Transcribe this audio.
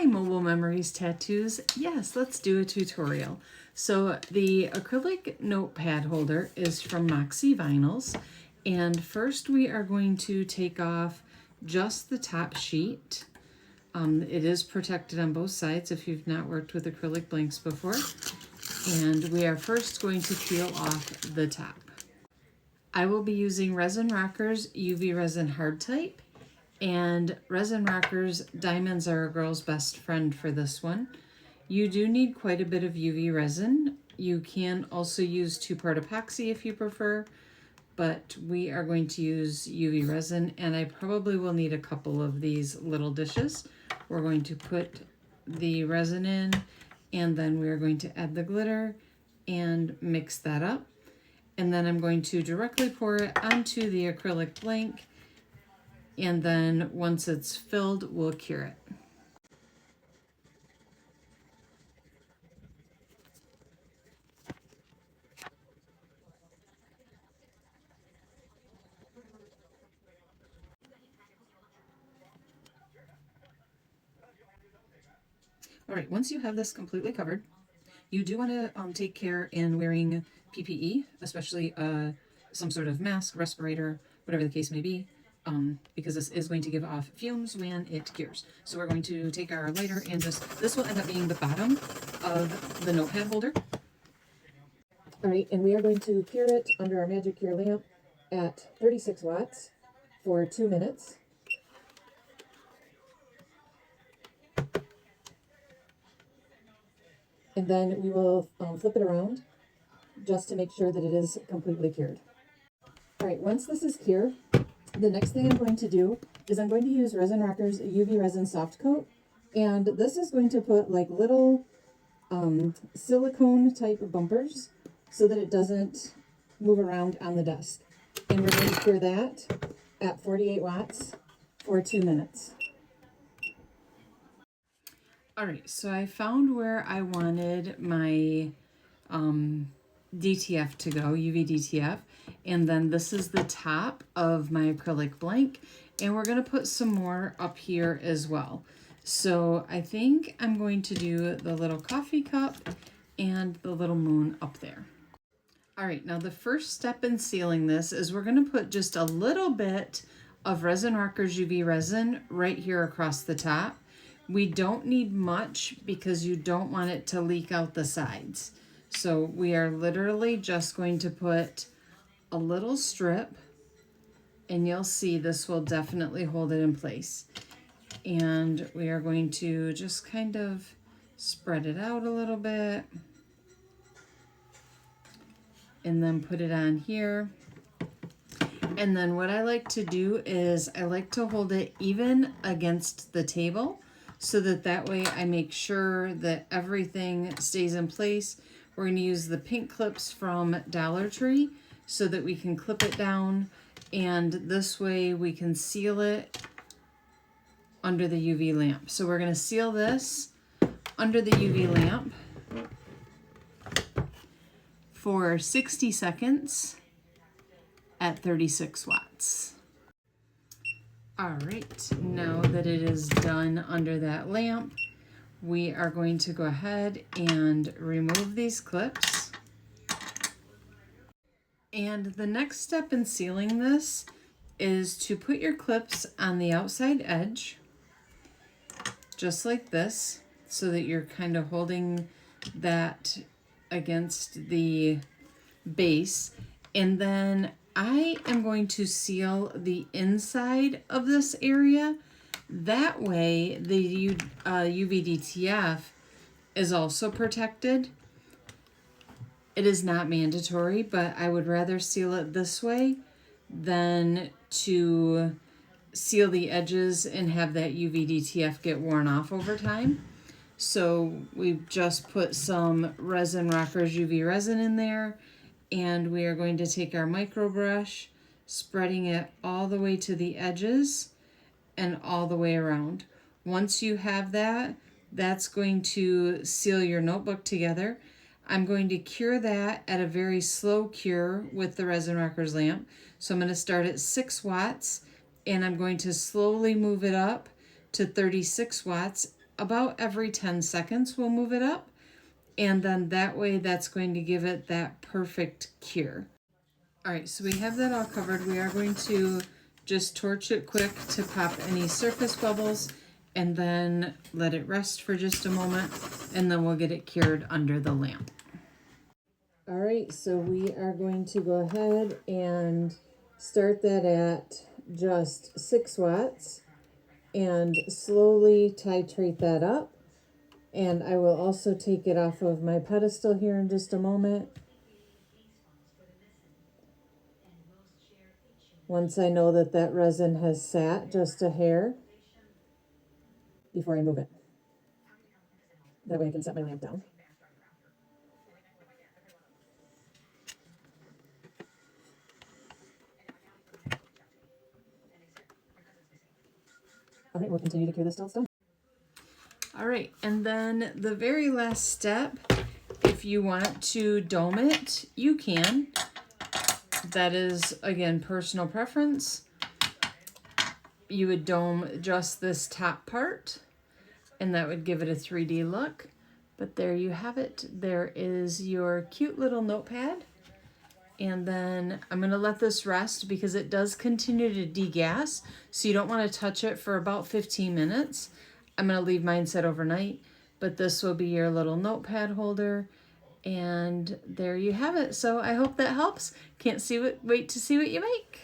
Hi, Mobile Memories Tattoos. Yes, let's do a tutorial. So the acrylic notepad holder is from Moxie Vinyls. And first we are going to take off just the top sheet. It is protected on both sides if you've not worked with acrylic blanks before. And we are first going to peel off the top. I will be using Resin Rockers UV Resin Hard Type. And Resin Rockers Diamonds Are a Girl's Best Friend for this one. You do need quite a bit of UV resin. You can also use 2-part epoxy if you prefer, but we are going to use UV resin, and I probably will need a couple of these little dishes. We're going to put the resin in, and then we're going to add the glitter and mix that up. And then I'm going to directly pour it onto the acrylic blank, and then once it's filled, we'll cure it. All right, once you have this completely covered, you do want to take care in wearing PPE, especially some sort of mask, respirator, whatever the case may be, because this is going to give off fumes when it cures. So we're going to take our lighter and this will end up being the bottom of the notepad holder. All right, and we are going to cure it under our magic cure lamp at 36 watts for 2 minutes. And then we will flip it around just to make sure that it is completely cured. All right, once this is cured, the next thing I'm going to do is I'm going to use Resin Rockers UV Resin Soft Coat. And this is going to put like little silicone type bumpers so that it doesn't move around on the desk. And we're going to cure that at 48 watts for 2 minutes. All right, so I found where I wanted my DTF to go, UV DTF, and then this is the top of my acrylic blank, and we're going to put some more up here as well. So I think I'm going to do the little coffee cup and the little moon up there. All right, now the first step in sealing this is we're going to put just a little bit of Resin Rockers UV resin right here across the top. We don't need much because you don't want it to leak out the sides. So we are literally just going to put a little strip, and you'll see this will definitely hold it in place. And we are going to just kind of spread it out a little bit and then put it on here. And then what I like to do is I like to hold it even against the table so that way I make sure that everything stays in place. We're going to use the pink clips from Dollar Tree so that we can clip it down, and this way we can seal it under the UV lamp. So we're going to seal this under the UV lamp for 60 seconds at 36 watts. All right, now that it is done under that lamp, we are going to go ahead and remove these clips. And the next step in sealing this is to put your clips on the outside edge, just like this, so that you're kind of holding that against the base. And then I am going to seal the inside of this area. That way the UV DTF is also protected. It is not mandatory, but I would rather seal it this way than to seal the edges and have that UV DTF get worn off over time. So we've just put some Resin Rockers UV resin in there, and we are going to take our micro brush, spreading it all the way to the edges and all the way around. Once you have that, that's going to seal your notebook together. I'm going to cure that at a very slow cure with the Resin Rockers lamp. So I'm going to start at 6 watts, and I'm going to slowly move it up to 36 watts about every 10 seconds we'll move it up. And then that way that's going to give it that perfect cure. All right, so we have that all covered. We are going to just torch it quick to pop any surface bubbles and then let it rest for just a moment, and then we'll get it cured under the lamp. All right, so we are going to go ahead and start that at just 6 watts and slowly titrate that up. And I will also take it off of my pedestal here in just a moment. Once I know that that resin has sat just a hair before I move it. That way I can set my lamp down. All right, we'll continue to cure this till it's done. All right, and then the very last step, if you want to dome it, you can. That is, again, personal preference. You would dome just this top part, and that would give it a 3D look. But there you have it. There is your cute little notepad. And then I'm going to let this rest because it does continue to degas, so you don't want to touch it for about 15 minutes. I'm going to leave mine set overnight, but this will be your little notepad holder. And there you have it. So I hope that helps. Wait to see what you make.